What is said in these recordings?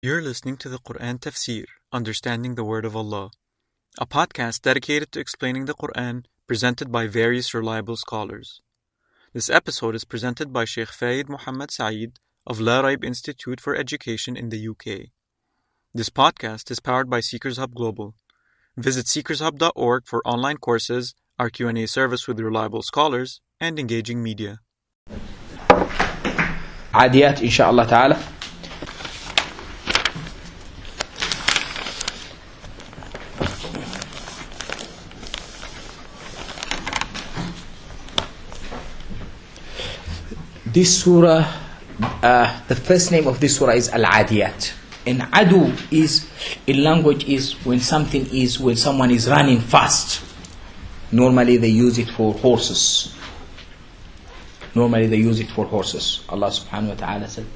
You're listening to the Qur'an Tafsir, Understanding the Word of Allah, a podcast dedicated to explaining the Qur'an presented by various reliable scholars. This episode is presented by Shaykh Faid Mohammed Said of La Raib Institute for Education in the UK. This podcast is powered by Seekers Hub Global. Visit seekershub.org for online courses, our Q&A service with reliable scholars, and engaging media. Adiyat, inshaAllah ta'ala. This surah, the first name of this surah is al Adiyat. And adu is, in language, is when someone is running fast. Normally they use it for horses. Allah subhanahu wa ta'ala said,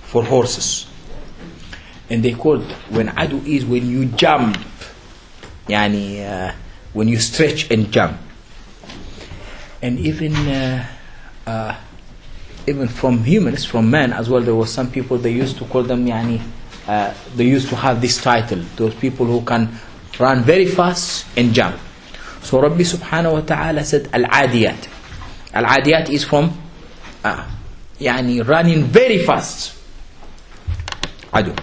for horses. And they called, when adu is when you jump, when you stretch and jump. And even from humans, from men as well, there were some people, they used to call them, they used to have this title, those people who can run very fast and jump. So Rabbi subhanahu wa ta'ala said Al-Adiyat. Al-Adiyat is from running very fast. Adu.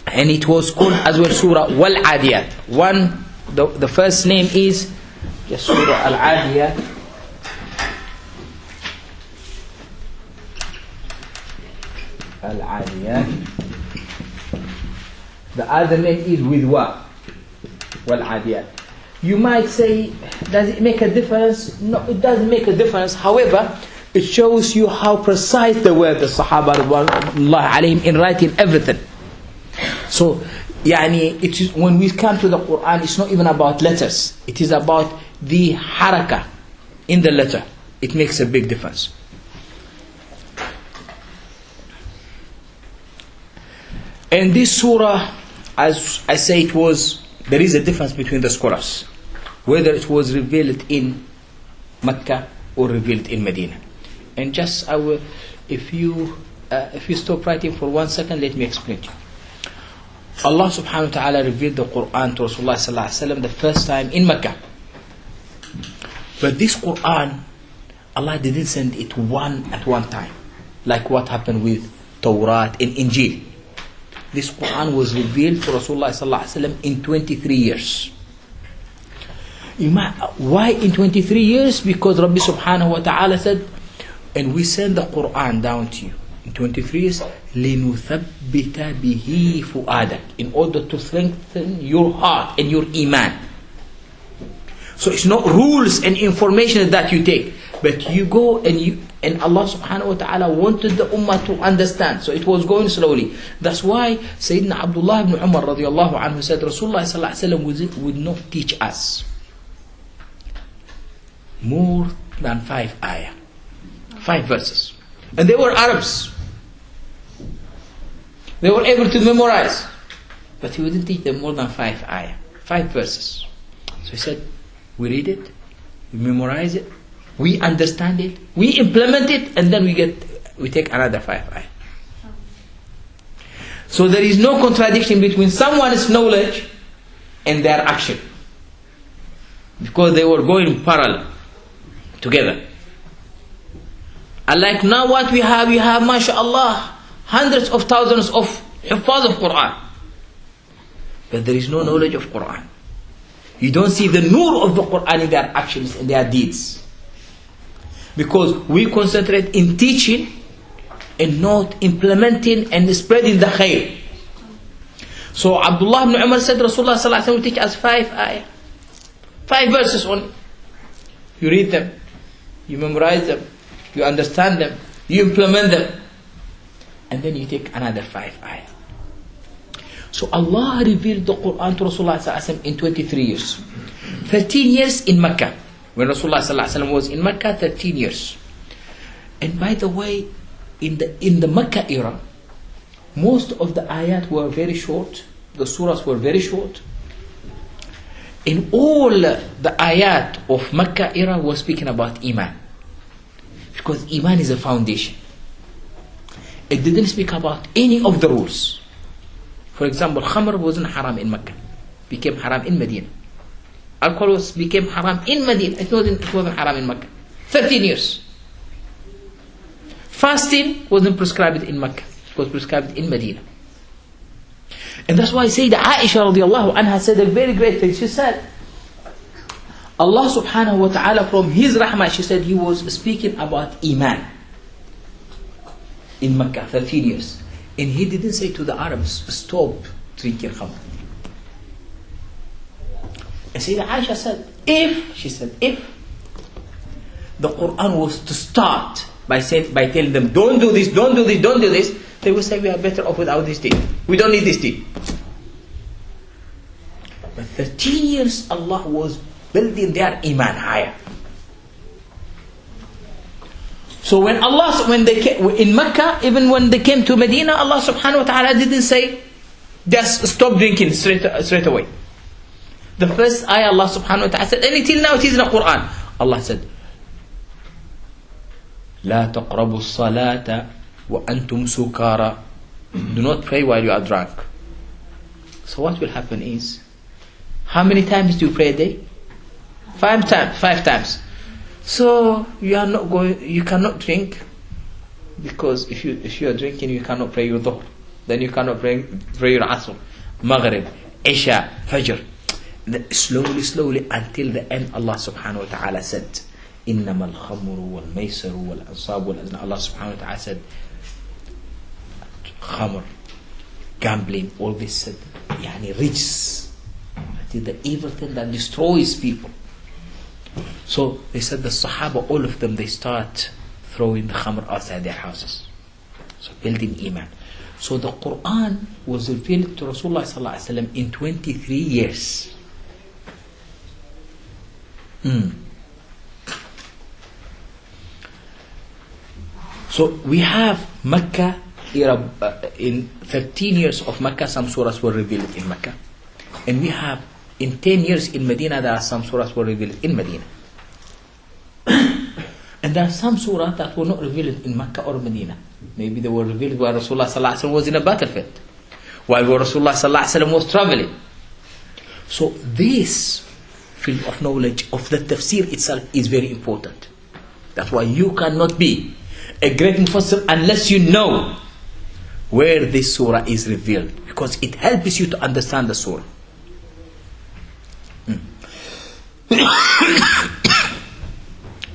And it was called as well Surah Wal Adiyat. The first name is Surah Al Adiyat. Al Adiyat. The other name is with Wal Adiyat. You might say, does it make a difference? No, it doesn't make a difference. However, it shows you how precise they were, the Sahaba alayhim, in writing everything. So, it is, when we come to the Quran, it's not even about letters. It is about the haraka in the letter. It makes a big difference. And this surah, as I say, there is a difference between the scholars, whether it was revealed in Mecca or revealed in Medina. And just if you stop writing for 1 second, let me explain to you. Allah subhanahu wa ta'ala revealed the Qur'an to Rasulullah sallallahu alaihi wasallam the first time in Mecca. But this Qur'an, Allah didn't send it at one time, like what happened with Torah and Injil. This Qur'an was revealed to Rasulullah sallallahu alaihi wasallam in 23 years. Why in 23 years? Because Rabbi subhanahu wa ta'ala said, and we send the Qur'an down to you in 23 years, لِنُثَبِّتَ بِهِ فُؤَادَكَ, in order to strengthen your heart and your iman. So it's not rules and information that you take, but you go and Allah subhanahu wa ta'ala wanted the ummah to understand. So it was going slowly. That's why Sayyidina Abdullah ibn Umar radiallahu anhu said, Rasulullah sallallahu alaihi wasallam would not teach us more than 5 ayah, 5 verses. And they were Arabs. They were able to memorize. But he wouldn't teach them more than 5 ayah, 5 verses. So he said, we read it, we memorize it, we understand it, we implement it, and then we take another 5 ayah. So there is no contradiction between someone's knowledge and their action, because they were going parallel together. Unlike now what we have mashallah hundreds of thousands of huffaz of Quran, but there is no knowledge of Quran. You don't see the nur of the Quran in their actions and their deeds, because we concentrate in teaching and not implementing and spreading the khair. So Abdullah ibn Umar said, Rasulullah sallallahu alaihi wasallam will teach us 5 ayah, 5 verses only. You read them, you memorize them, you understand them, you implement them, and then you take another 5 ayah. So Allah revealed the Quran to Rasulullah sallallahu alaihi wasallam in 23 years. 13 years in Mecca. When Rasulullah sallallahu alaihi wasallam was in Mecca, 13 years. And by the way, in the Mecca era, most of the ayat were very short. The surahs were very short. In all the ayat of Mecca era was speaking about Iman. Because Iman is a foundation. It didn't speak about any of the rules. For example, khamr wasn't haram in Mecca, became haram in Medina. Alcohol became haram in Medina. It wasn't haram in Mecca. 13 years. Fasting wasn't prescribed in Mecca. It was prescribed in Medina. And that's why Sayyidah Aisha radiallahu anha said a very great thing. She said, Allah subhanahu wa ta'ala from His rahmah, she said He was speaking about Iman in Mecca, 13 years. And He didn't say to the Arabs, stop drinking khamr. And Sayyidah Aisha said, if the Qur'an was to start by telling them, don't do this, don't do this, don't do this, they would say we are better off without this deed. We don't need this deed. But 13 years Allah was building their iman higher. So when they came in Mecca, even when they came to Medina, Allah subhanahu wa ta'ala didn't say just stop drinking straight away. The first ayah Allah subhanahu wa ta'ala said, and until now it is in the Quran, Allah said, لا تقربوا الصلاة وأنتم سكارى. Do not pray while you are drunk. So what will happen is, how many times do you pray a day? 5 times. So you cannot drink, because if you are drinking, you cannot pray your dhuhr. Then you cannot pray your asr, maghrib, isha, fajr. Slowly until the end, Allah subhanahu wa ta'ala said, إنما الخمر والميسر والأنصاب والأزلام. Allah subhanahu wa ta'ala said, khamr, gambling, all this said, riches, the evil thing that destroys people. So they said the Sahaba, all of them, they start throwing the khamr outside their houses. So building iman. So the Quran was revealed to Rasulullah sallallahu alaihi wasallam in 23 years. So we have Mecca era, in 13 years of Mecca, some surahs were revealed in Mecca. And we have in 10 years in Medina, there are some surahs were revealed in Medina. And there are some surahs that were not revealed in Mecca or Medina. Maybe they were revealed while Rasulullah sallallahu alaihi wasallam was in a battlefield, while Rasulullah sallallahu alaihi wasallam was traveling. So this field of knowledge of the tafsir itself is very important. That's why you cannot be a great mufassir unless you know where this surah is revealed, because it helps you to understand the surah.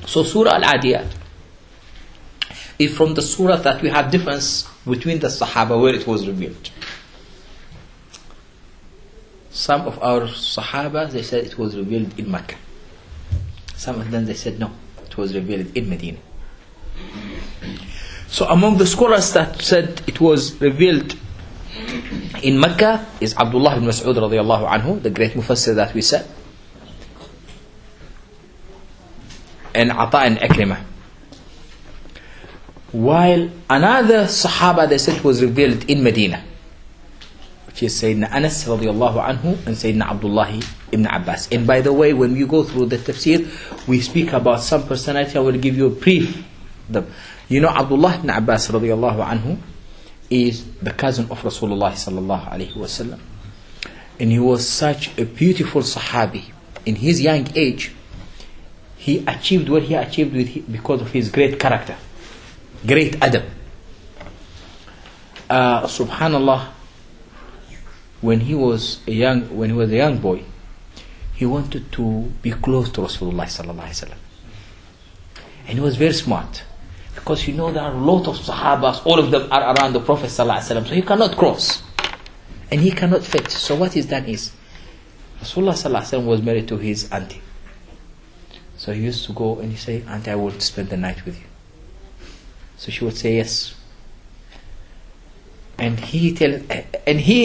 So Surah al Adiyat is from the surah that we have difference between the Sahaba where it was revealed. Some of our Sahaba, they said it was revealed in Mecca. Some of them, they said no, it was revealed in Medina. So among the scholars that said it was revealed in Mecca is Abdullah ibn Mas'ud radiallahu anhu, the great mufassir that we said, and Ata and Ikrimah. While another Sahaba, they said it was revealed in Medina, which is Sayyidina Anas radiallahu anhu and Sayyidina Abdullah ibn Abbas. And by the way, when we go through the tafsir, we speak about some personality. I will give you a brief. You know, Abdullah ibn Abbas radiallahu anhu is the cousin of Rasulullah sallallahu alaihi wasallam, and he was such a beautiful Sahabi. In his young age, he achieved what he achieved because of his great character, great adab. Subhanallah, when he was a young boy, he wanted to be close to Rasulullah sallallahu alaihi wasallam, and he was very smart, because there are a lot of Sahabas, all of them are around the Prophet sallallahu alaihi wasallam, so he cannot cross, and he cannot fit. So what he's done is, Rasulullah sallallahu alaihi wasallam was married to his auntie. So he used to go and he say, "Auntie, I will spend the night with you." So she would say yes. And he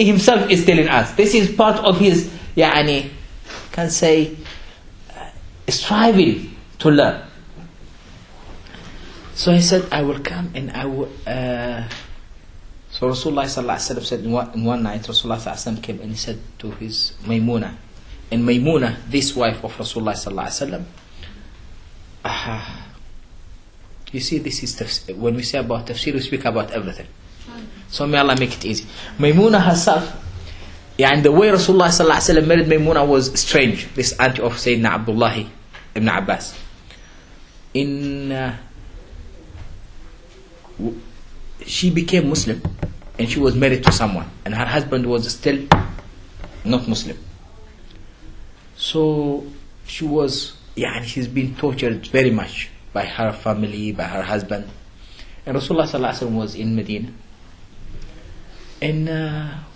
himself is telling us, this is part of his, can say, striving to learn. So he said, "I will come and I will." So Rasulullah sallallahu alaihi wasallam said, in one night, Rasulullah sallallahu alaihi wasallam came and he said to his Maymuna, and Maymuna, this wife of Rasulullah sallallahu alaihi wasallam. You see, this is tafsir. When we say about tafsir, we speak about everything. So may Allah make it easy. Maymuna herself, and the way Rasulullah sallallahu alaihi wasallam married Maymuna was strange. This aunt of Sayyidina Abdullah ibn Abbas. She became Muslim, and she was married to someone, and her husband was still not Muslim. So she's been tortured very much by her family, by her husband. And Rasulullah sallallahu alaihi wasallam was in Medina. And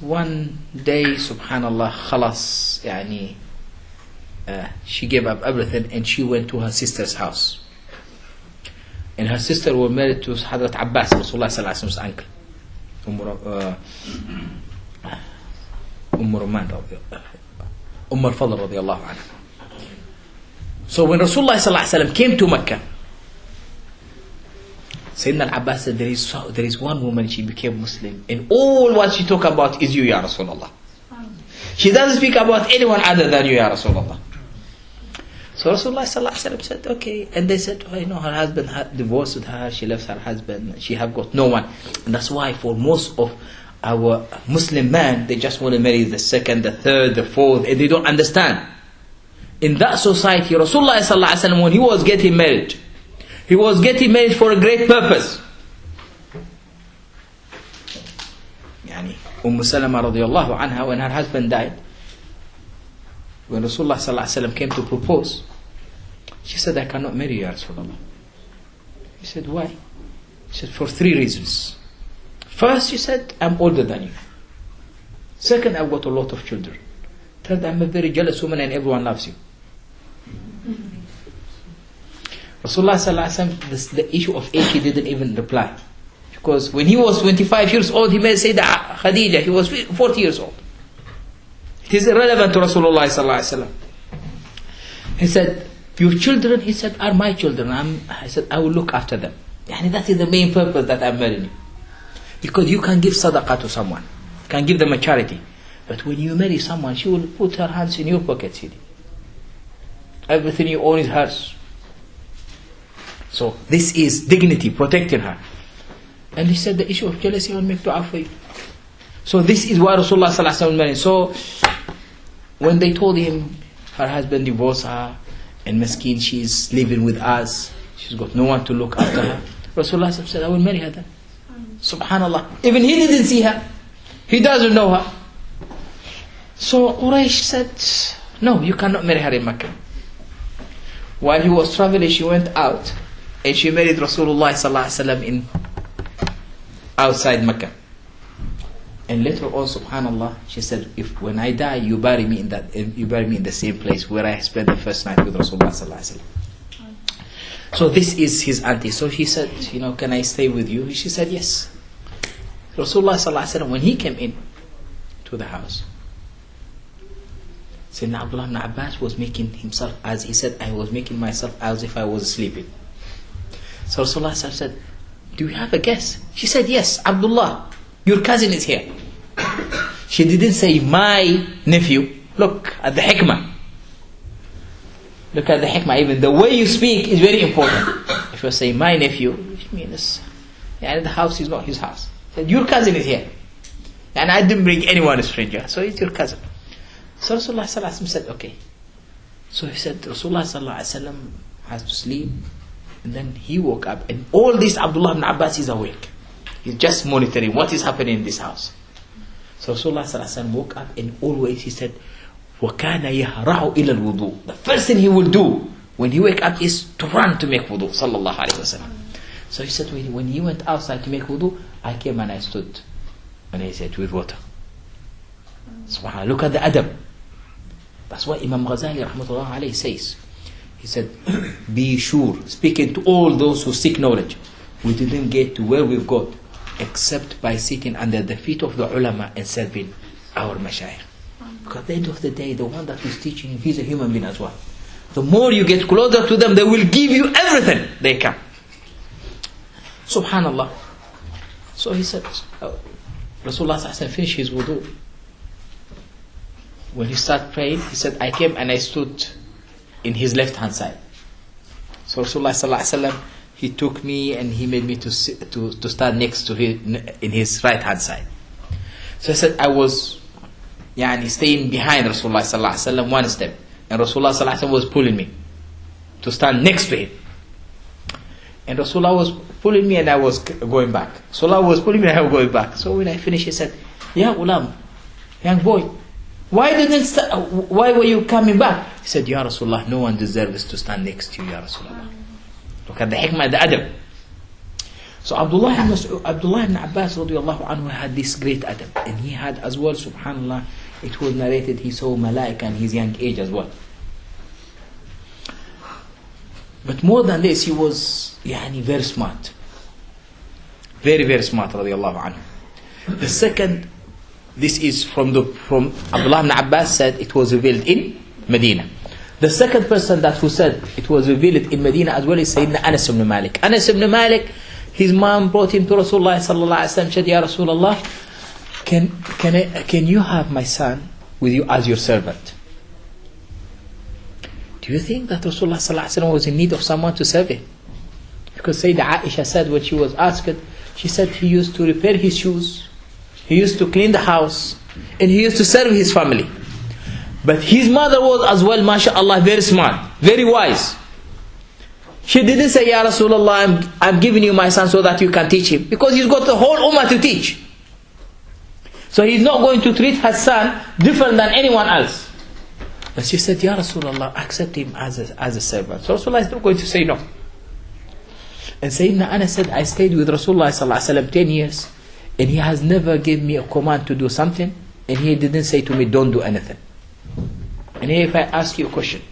one day, subhanallah, khalas, she gave up everything and she went to her sister's house. And her sister was married to Hadrat Abbas, Rasulullah sallallahu alaihi wasallam's uncle. Umm al-Fadl radiyallahu anha. So when Rasulullah sallallahu alaihi wasallam came to Mecca, Sayyidina al-Abbas said, there is one woman, she became Muslim, and all what she talk about is you, Ya Rasulullah. She doesn't speak about anyone other than you, Ya Rasulullah. So Rasulullah sallallahu alaihi wasallam said, okay. And they said, her husband had divorced with her, she left her husband, she have got no one. And that's why for most of our Muslim men, they just want to marry the second, the third, the fourth, and they don't understand. In that society, Rasulullah sallallahu alaihi wasallam, when he was getting married for a great purpose. Salama radiallahu anha, when her husband died, when Rasulullah sallallahu alaihi wasallam came to propose, she said, I cannot marry you, Ya Rasulullah. He said, why? She said, for 3 reasons. First, she said, I'm older than you. Second, I've got a lot of children. Third, I'm a very jealous woman and everyone loves you. Rasulullah sallallahu alaihi wasallam, the issue of age, he didn't even reply. Because when he was 25 years old, he married Sayyidah Khadija. He was 40 years old. It is irrelevant to Rasulullah sallallahu alaihi wasallam. He said, your children, he said, are my children. I said, I will look after them. That is the main purpose that I'm marrying you. Because you can give sadaqah to someone. You can give them a charity. But when you marry someone, she will put her hands in your pockets. Everything you own is hers. So this is dignity, protecting her. And he said, the issue of jealousy, I will make dua for you. So this is why Rasulullah sallallahu alaihi wasallam married. So when they told him her husband divorced her, and Maskeen, she's living with us, she's got no one to look after her, Rasulullah said, I will marry her then. Subhanallah. Even he didn't see her. He doesn't know her. So Quraysh said, no, you cannot marry her in Mecca. While he was traveling, she went out and she married Rasulullah sallallahu alaihi wasallam in outside Mecca. And later on, subhanallah, she said, if when I die, you bury me in the same place where I spent the first night with Rasulullah sallallahu alaihi wasallam. So this is his auntie. So he said, can I stay with you? She said, yes. Rasulullah sallallahu alaihi wasallam, when he came in to the house, Sayyidina Abdullah ibn Abbas was making himself, as he said, I was making myself as if I was sleeping. So Rasulullah said, do you have a guest? She said, yes, Abdullah, your cousin is here. She didn't say, my nephew. Look at the hikmah. Look at the hikmah. Even the way you speak is very important. If you say, my nephew, it means the house is not his house. Said, your cousin is here. And I didn't bring anyone a stranger. So it's your cousin. So Rasulullah sallallahu alaihi wasallam said, okay. So he said, Rasulullah sallallahu alaihi wasallam has to sleep. And then he woke up. And all this Abdullah ibn Abbas is awake. He's just monitoring what is happening in this house. So Rasulullah sallallahu alaihi wasallam woke up and always he said, وَكَانَ يَهْرَعُ إِلَى الْوُضُوءِ. The first thing he will do when he wake up is to run to make wudu. Sallallahu alaihi wasallam. So he said, when he went outside to make wudu, I came and I stood. And he said, with water. SubhanAllah, look at the adab. That's why Imam Ghazali rahmatullah alayhi says, he said, be sure, speaking to all those who seek knowledge, we didn't get to where we've got except by sitting under the feet of the ulama and serving our mashayikh. Because at the end of the day, the one that is teaching you, he's a human being as well. The more you get closer to them, they will give you everything they can. Subhanallah. So he said, Rasulullah finished his wudu. When he started praying, he said, I came and I stood in his left hand side. So Rasulullah he took me and he made me to stand next to him in his right hand side. So I said I was staying behind Rasulullah sallallahu alaihi wasallam one step, and Rasulullah sallallahu alaihi wasallam was pulling me to stand next to him. And Rasulullah was pulling me and I was going back. Rasulullah was pulling me and I was going back. So when I finished, he said, "Ya Ulam, young boy, why were you coming back?" He said, "Ya Rasulullah, no one deserves to stand next to you, Ya Rasulullah." Look at the hikmah, the adab. So Abdullah ibn Abbas radiallahu anhu had this great adab. And he had as well, subhanallah, it was narrated, he saw malaika in his young age as well. But more than this, he was very smart. Very, very smart, radiallahu anhu. The second, this is from Abdullah ibn Abbas said it was revealed in Medina. The second person who said it was revealed in Medina as well is Sayyidina Anas ibn Malik. Anas ibn Malik, his mom brought him to Rasulullah sallallahu alaihi wasallam, said, "Ya Rasulullah, can you have my son with you as your servant?" Do you think that Rasulullah sallallahu alaihi wasallam was in need of someone to serve him? Because Sayyidah Aisha said when she was asked, she said he used to repair his shoes, he used to clean the house, and he used to serve his family. But his mother was as well, mashallah, very smart, very wise. She didn't say, "Ya Rasulullah, I'm giving you my son so that you can teach him," because he's got the whole ummah to teach. So he's not going to treat her son different than anyone else. But she said, "Ya Rasulullah, accept him as a servant." So Rasulullah is not going to say no. And Sayyidina Anas said, "I stayed with Rasulullah sallallahu alaihi wasallam 10 years, and he has never given me a command to do something, and he didn't say to me, don't do anything." And here if I ask you a question,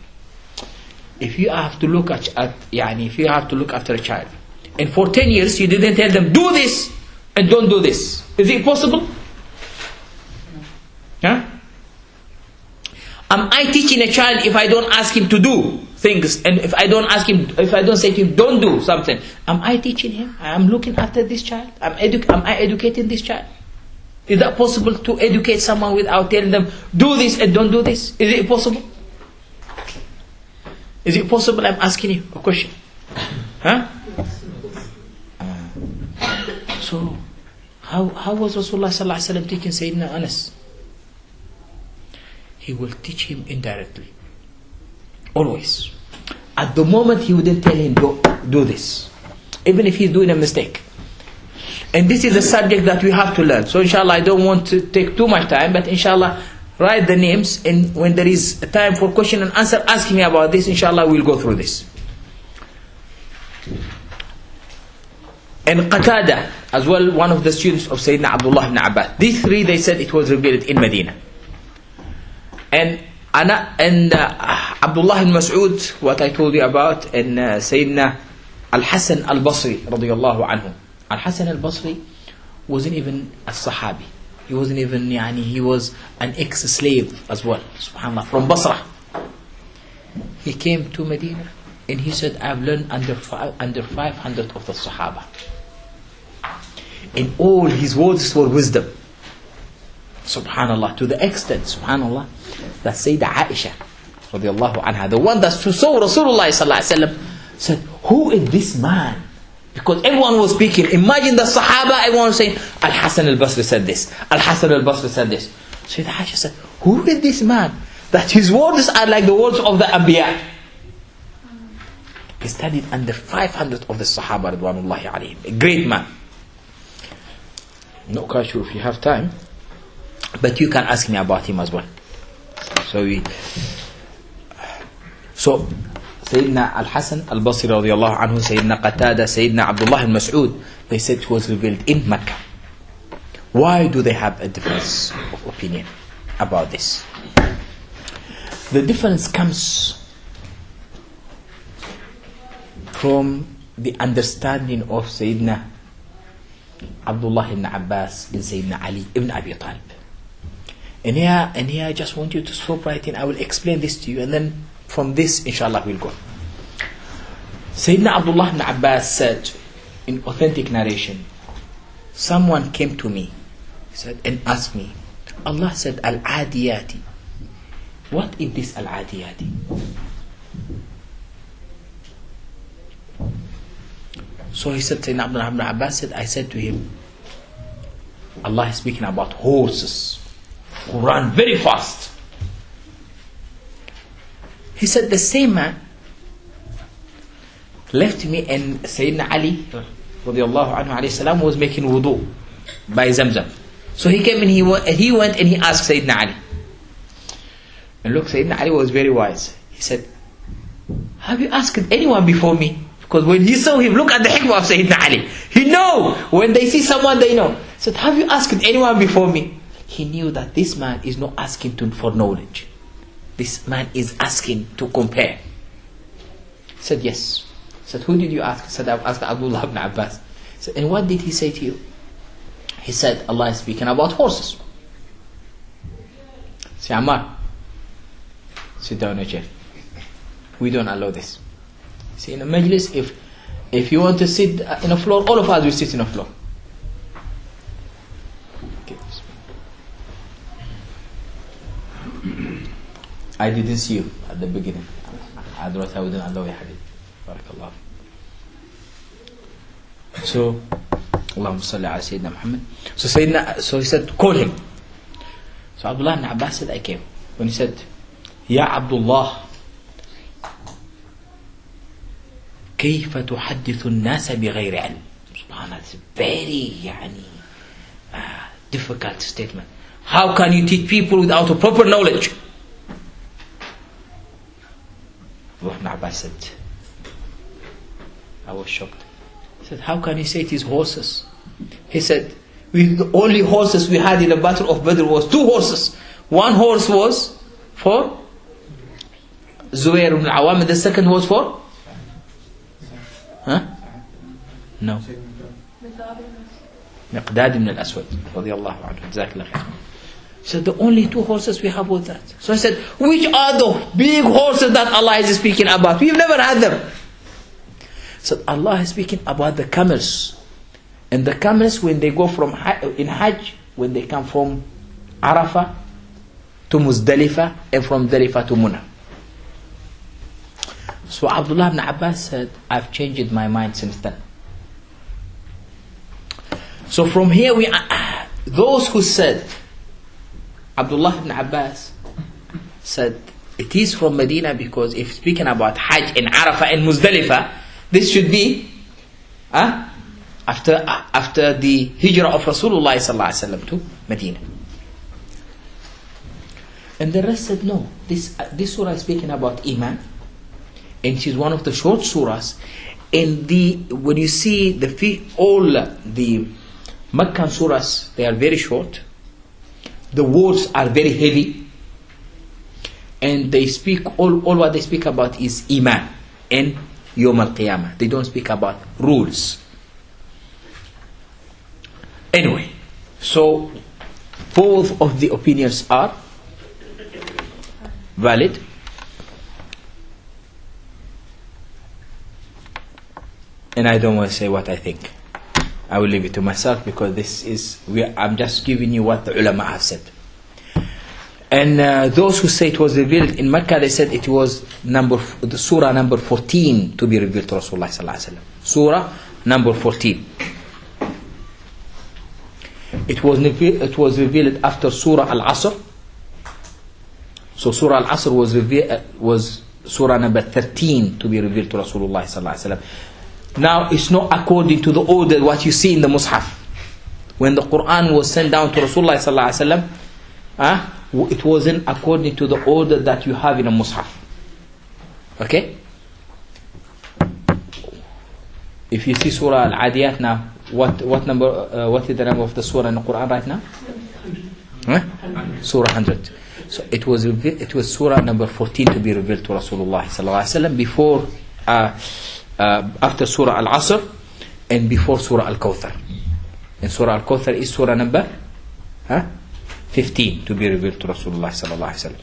if you have to look if you have to look after a child, and for 10 years you didn't tell them, do this and don't do this, is it possible? Huh? Am I teaching a child if I don't ask him to do things, and if I don't say to him, don't do something? Am I teaching him? I'm looking after this child. Am I educating this child? Is that possible to educate someone without telling them, do this and don't do this? Is it possible? Is it possible? I'm asking you a question. Huh? So, how was Rasulullah sallallahu alaihi wasallam teaching Sayyidina Anas? He will teach him indirectly. Always. At the moment he wouldn't tell him, do this. Even if he's doing a mistake. And this is a subject that we have to learn. So inshallah, I don't want to take too much time, but inshallah, write the names, and when there is a time for question and answer, ask me about this. Inshallah, we'll go through this. And Qatada, as well, one of the students of Sayyidina Abdullah ibn Abbas. These three, they said it was revealed in Medina. And Abdullah ibn Mas'ud, what I told you about, and Sayyidina Al-Hasan al-Basri, radiyallahu anhu. Al-Hasan al-Basri wasn't even a Sahabi. He wasn't even, he was an ex-slave as well, subhanAllah, from Basra. He came to Medina and he said, "I've learned under 500 of the Sahaba." And all his words were wisdom. Subhanallah, to the extent, subhanallah, that Sayyidah Aisha, radiallahu anha, the one that saw Rasulullah sallallahu alaihi wasallam, said, "Who is this man?" Because everyone was speaking. Imagine the Sahaba, everyone was saying, Al-Hasan al-Basri said this. Al-Hasan al-Basri said this. So Aisha said, "Who is this man that his words are like the words of the Anbiya?" He studied under 500 of the Sahaba, radwanullahi alayhim. A great man. Not quite sure if you have time, but you can ask me about him as well. So Sayyidina Al-Hasan al-Basri radiallahu anhu, Sayyidina Qatada, Sayyidina Abdullah al-Mas'ud, they said it was revealed in Mecca. Why do they have a difference of opinion about this? The difference comes from the understanding of Sayyidina Abdullah ibn Abbas and Sayyidina Ali ibn Abi Talib. And here I just want you to stop right in. I will explain this to you, and then from this, inshallah, we'll go. Sayyidina Abdullah ibn Abbas said, in authentic narration, someone came to me, said, and asked me, Allah said, Al Adiyat. What is this Al Adiyat? So he said, Sayyidina Abdullah ibn Abbas said, I said to him, Allah is speaking about horses who run very fast. He said, the same man left me, and Sayyidina Ali radiallahu anhu alayhi salam was making wudu by Zamzam. So he came and he went and he asked Sayyidina Ali. And look, Sayyidina Ali was very wise. He said, have you asked anyone before me? Because when he saw him, look at the hikmah of Sayyidina Ali. He know, when they see someone they know. He said, have you asked anyone before me? He knew that this man is not asking for knowledge. This man is asking to compare. He said, yes. He said, who did you ask? He said, I've asked Abdullah ibn Abbas. He said, and what did he say to you? He said, Allah is speaking about horses. Say, Ammar, sit down in a chair. We don't allow this. See, in a majlis, if you want to sit in a floor, all of us will sit in a floor. Okay. I didn't see you at the beginning. Otherwise I wouldn't allow you, Hadith. Barakallah. So, Allahumma salli ala Sayyidina Muhammad. So he said, call him. So Abdullah ibn Abbas said, I came. When he said, Ya Abdullah, كيف تحدث الناس بغير علم. Subhanallah, it's a very difficult statement. How can you teach people without a proper knowledge? Ibn Abbas said, I was shocked. He said, how can you say it is horses? He said, the only horses we had in the battle of Badr was 2 horses. One horse was for Zubair ibn Awam, and the second was for? No. Miqdad ibn al-Aswad radiyallahu anhu. Jazakallah khair. So the only 2 horses we have was that. So I said, which are the big horses that Allah is speaking about? We've never had them. So Allah is speaking about the camels. And the camels, when they go from in Hajj, when they come from Arafah to Muzdalifah, and from Muzdalifah to Munah. So Abdullah ibn Abbas said, I've changed my mind since then. So from here, those who said, Abdullah ibn Abbas said, it is from Medina, because if speaking about Hajj and Arafah and Muzdalifah, this should be after the hijrah of Rasulullah sallallahu alaihi wasallam to Medina. And the rest said, no, this surah is speaking about Iman. And it is one of the short surahs. And when you see all the Meccan surahs, they are very short. The words are very heavy. And they speak, all what they speak about is Iman and Yawm al-Qiyamah. They don't speak about rules. Anyway, so both of the opinions are valid. And I don't want to say what I think. I will leave it to myself, because I'm just giving you what the ulama have said. And those who say it was revealed in Mecca, they said it was the surah number 14 to be revealed to Rasulullah sallallahu alaihi wasallam. Surah number 14. It was revealed after Surah al Asr. So Surah al Asr was surah number 13 to be revealed to Rasulullah sallallahu alaihi wasallam. Now it's not according to the order what you see in the Mus'haf. When the Qur'an was sent down to Rasulullah sallallahu alaihi wasallam, it wasn't according to the order that you have in a Mus'haf. Okay? If you see Surah al Adiyat now, what is the number of the surah in the Quran right now? Surah 100. So it was surah number 14 to be revealed to Rasulullah sallallahu alaihi wasallam before after Surah al Asr and before Surah al Kawthar. And Surah al Kawthar is surah number 15 to be revealed to Rasulullah sallallahu alaihi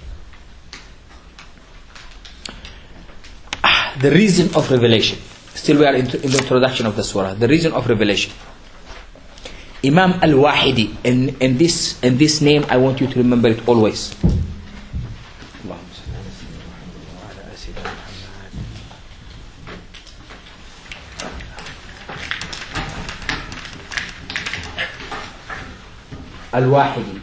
wasallam. The reason of revelation. Still we are in the introduction of the surah. The reason of revelation. Imam al-Wahidi, and this name I want you to remember it always. al-Wahidi.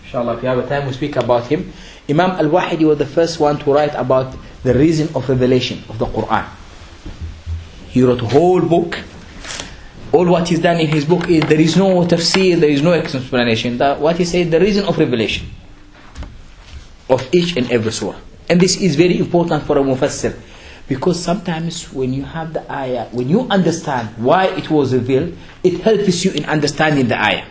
Inshallah, if you have a time, we speak about him. Imam al-Wahidi was the first one to write about the reason of revelation of the Qur'an. He wrote a whole book. All what is done in his book is there is no tafsir, there is no explanation. What he said, the reason of revelation of each and every surah. And this is very important for a mufassir, because sometimes when you have the ayah, when you understand why it was revealed, it helps you in understanding the ayah.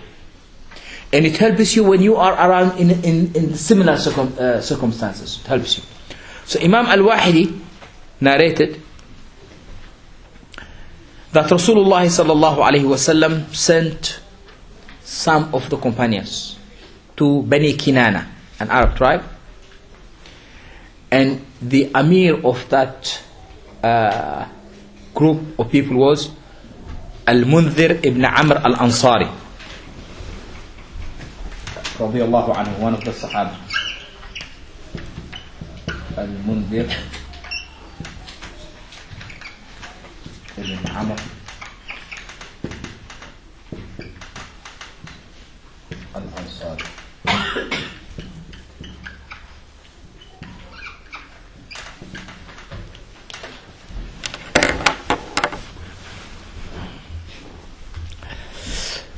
And it helps you when you are around in similar circumstances. It helps you. So Imam al-Wahidi narrated that Rasulullah sallallahu alayhi wasallam sent some of the companions to Bani Kinana, an Arab tribe, and the Amir of that group of people was Al-Mundhir ibn Amr al-Ansari radiyallahu anhu, one of the Sahaba. Al-Mundhir ibn Amr al-Ansari.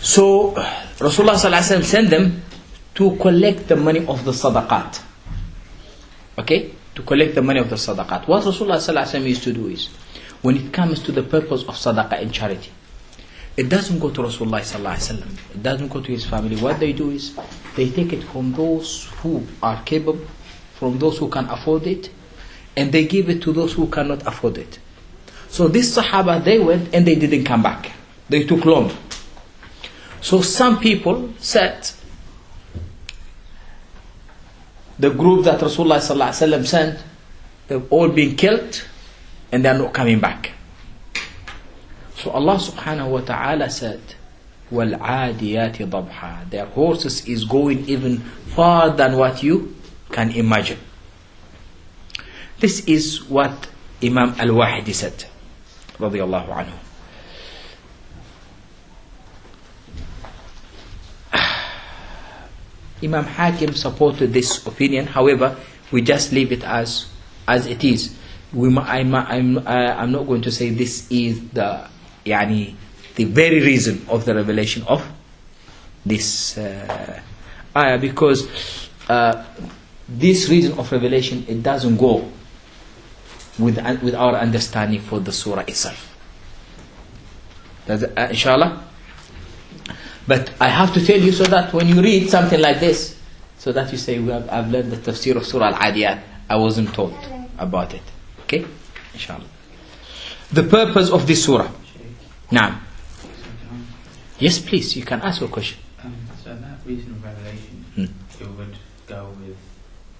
So Rasulullah sallallahu alaihi wasallam sent them to collect the money of the sadaqat. Okay? To collect the money of the sadaqat. What Rasulullah sallallahu alaihi wasallam used to do is, when it comes to the purpose of sadaqah and charity, it doesn't go to Rasulullah sallallahu alaihi wasallam. It doesn't go to his family. What they do is, they take it from those who are capable, from those who can afford it, and they give it to those who cannot afford it. So these Sahaba, they went and they didn't come back. They took long. So some people said, the group that Rasulullah sallallahu alaihi wasallam sent, they've all been killed and they are not coming back. So Allah subhanahu wa ta'ala said, وَالْعَادِيَاتِ ضَبْحًا. Their horses is going even far than what you can imagine. This is what Imam al-Wahidi said, radiyallahu anhu. Imam Hakim supported this opinion. However, we just leave it as it is. I'm not going to say this is the very reason of the revelation of this ayah, because this reason of revelation, it doesn't go with our understanding for the surah itself. Inshallah. But I have to tell you so that when you read something like this, so that you say, I've learned the tafsir of Surah al Adiyat, I wasn't told about it. Okay? Inshallah. The purpose of this surah. Now. Yes, please, you can ask your question. So that reason of revelation, it would go with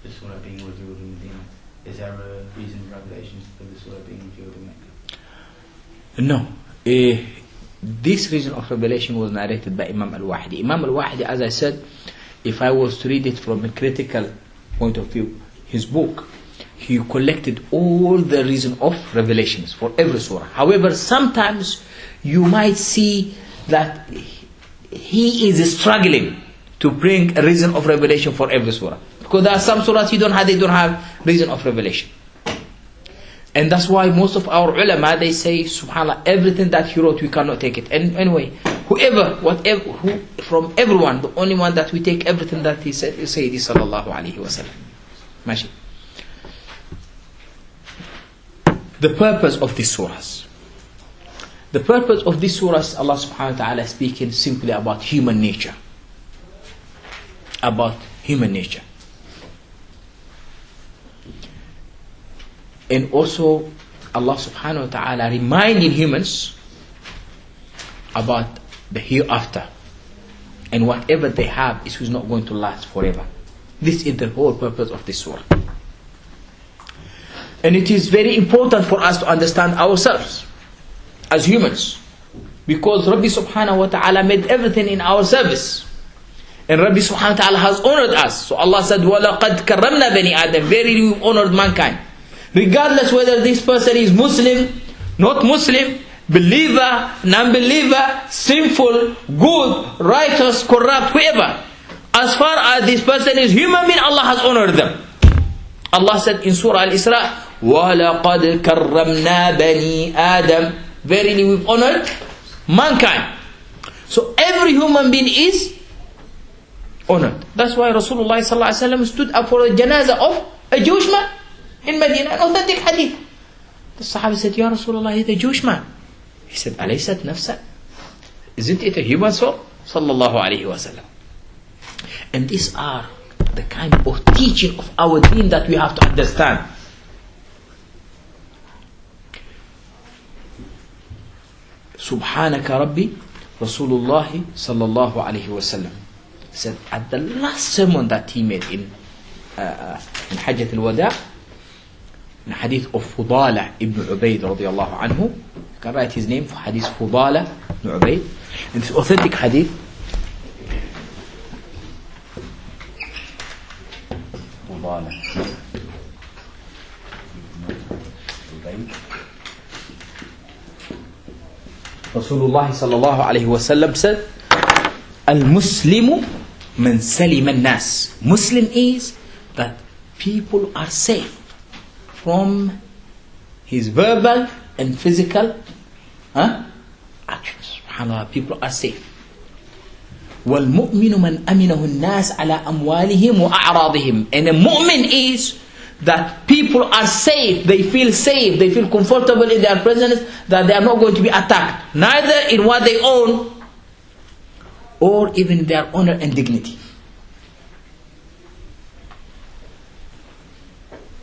the surah being revealed in Medina. Is there a reason of revelation for the surah being revealed in Mecca? No. This reason of revelation was narrated by Imam al-Wahidi. Imam al-Wahidi, as I said, if I was to read it from a critical point of view, his book, he collected all the reason of revelations for every surah. However, sometimes you might see that he is struggling to bring a reason of revelation for every surah. Because there are some surahs they don't have reason of revelation. And that's why most of our ulama, they say, subhanAllah, everything that he wrote, we cannot take it. And anyway, from everyone, the only one that we take everything that he said is Sayyidi sallallahu alayhi wa sallam. Mashi. The purpose of these surahs. The purpose of these surahs, Allah subhanahu wa ta'ala is speaking simply about human nature. About human nature. And also, Allah subhanahu wa ta'ala reminding humans about the hereafter. And whatever they have is not going to last forever. This is the whole purpose of this surah. And it is very important for us to understand ourselves as humans. Because Rabbi subhanahu wa ta'ala made everything in our service. And Rabbi subhanahu wa ta'ala has honored us. So Allah said, وَلَقَدْ كَرَّمْنَا بَنِي آدَمَ. Verily we honored mankind. Regardless whether this person is Muslim, not Muslim, believer, non-believer, sinful, good, righteous, corrupt, whoever. As far as this person is human being, Allah has honored them. Allah said in Surah Al-Isra, وَلَقَدْ كَرَّمْنَا بَنِي آدَمَ. Verily we've honored mankind. So every human being is honored. That's why Rasulullah ﷺ stood up for the janazah of a Jewish man in Medina. An authentic hadith. The Sahaba said, Ya Rasulullah, he's a Jewish man. He said, أَلَيْسَتْ نَفْسًا? Isn't it a human soul? Sallallahu alayhi wa sallam. And these are the kind of teaching of our deen that we have to understand. Subhanaka Rabbi, Rasulullah sallallahu alayhi wa sallam said at the last sermon that he made in Hajjat al-Wada', in hadith of Fudala ibn Ubayd radiyallahu anhu. You can write his name for hadith Fudala ibn Ubayd. In this authentic hadith, Fudala Rasulullah sallallahu alayhi wa sallam said, Al-Muslimu man salima an-nas. Muslim is that people are safe from his verbal and physical actions. SubhanAllah, people are safe. وَالْمُؤْمِنُ مَنْ أَمِنَهُ النَّاسِ عَلَىٰ أَمْوَالِهِمْ وَأَعْرَاضِهِمْ. And a mu'min is that people are safe, they feel comfortable in their presence, that they are not going to be attacked, neither in what they own or even their honor and dignity.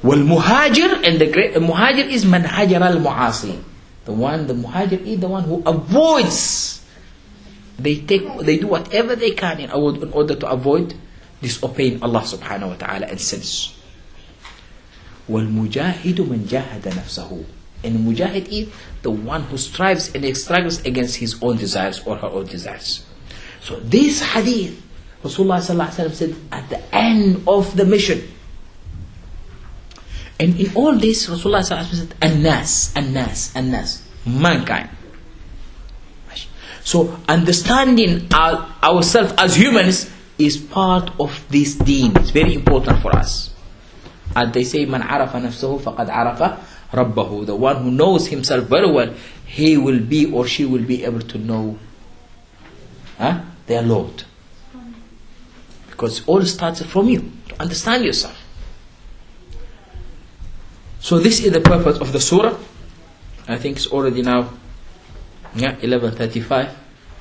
Wal-muhajir, and the great muhajir is man hajar al-mu'asi. The muhajir is the one who avoids. They do whatever they can in order to avoid disobeying Allah subhanahu wa ta'ala and sins. وَالْمُجَاهِدُ مَنْ جَاهَدَ نَفْسَهُ. And mujahid is the one who strives and struggles against his own desires or her own desires. So this hadith, Rasulullah sallallahu alaihi wasallam said at the end of the mission. And in all this, Rasulullah sallallahu alaihi wasallam said, An-nas, mankind. So understanding ourselves as humans is part of this deen. It's very important for us. As they say, Man arafa nafsahu faqad arafa rabbahu. The one who knows himself very well, he will be or she will be able to know their Lord. Because it all starts from you, to understand yourself. So this is the purpose of the surah. I think it's already now 11:35. I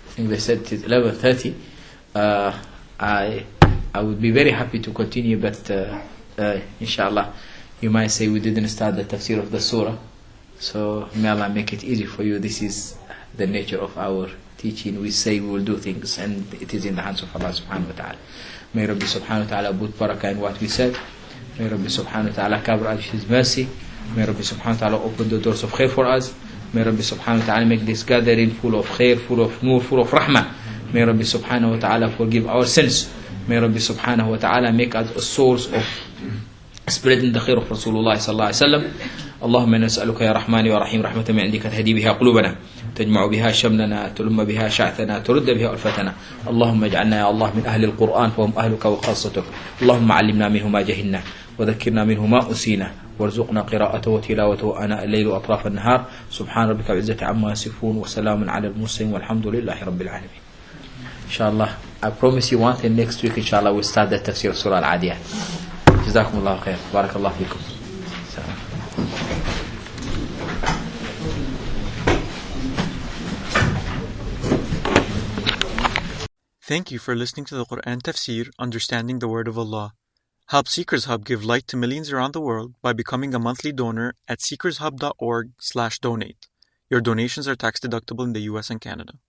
think they said it's 11:30. I would be very happy to continue, but inshallah, you might say we didn't start the tafsir of the surah. So may Allah make it easy for you. This is the nature of our teaching. We say we will do things, and it is in the hands of Allah subhanahu wa ta'ala. May Rabbi subhanahu wa ta'ala put barakah in what we said. May Rabbi subhanahu wa ta'ala cover us with His mercy. May Rabbi subhanahu wa ta'ala open the doors of khair for us. May Rabbi subhanahu wa ta'ala make this gathering full of khair, full of nur, full of rahmah. May Rabbi subhanahu wa ta'ala forgive our sins. May Rabbi subhanahu wa ta'ala make us a source of spreading the khair of Rasulullah sallallahu alayhi wa sallam. اللهم إنا نسألك يا رحمن يا رحيم رحمة من عندك تهدي بها قلوبنا تجمع بها شملنا تلم بها شعثنا ترد بها ألفتنا. اللهم اجعلنا يا الله من أهل القرآن فهم أهلك وخاصتك. اللهم علمنا منه ما جهلنا وذكرنا منه ما أنسينا وارزقنا قراءته وتلاوته آناء الليل وأطراف النهار. سبحان ربك بالعزة عما يصفون وسلام على المرسلين والحمد لله رب العالمين. Inshallah, I promise you one thing, next week inshallah we'll start the tafsir of Surah al Adiyat. جزاكم الله خير. بارك الله فيكم. Thank you for listening to the Qur'an Tafsir, Understanding the Word of Allah. Help Seekers Hub give light to millions around the world by becoming a monthly donor at seekershub.org/donate. Your donations are tax deductible in the US and Canada.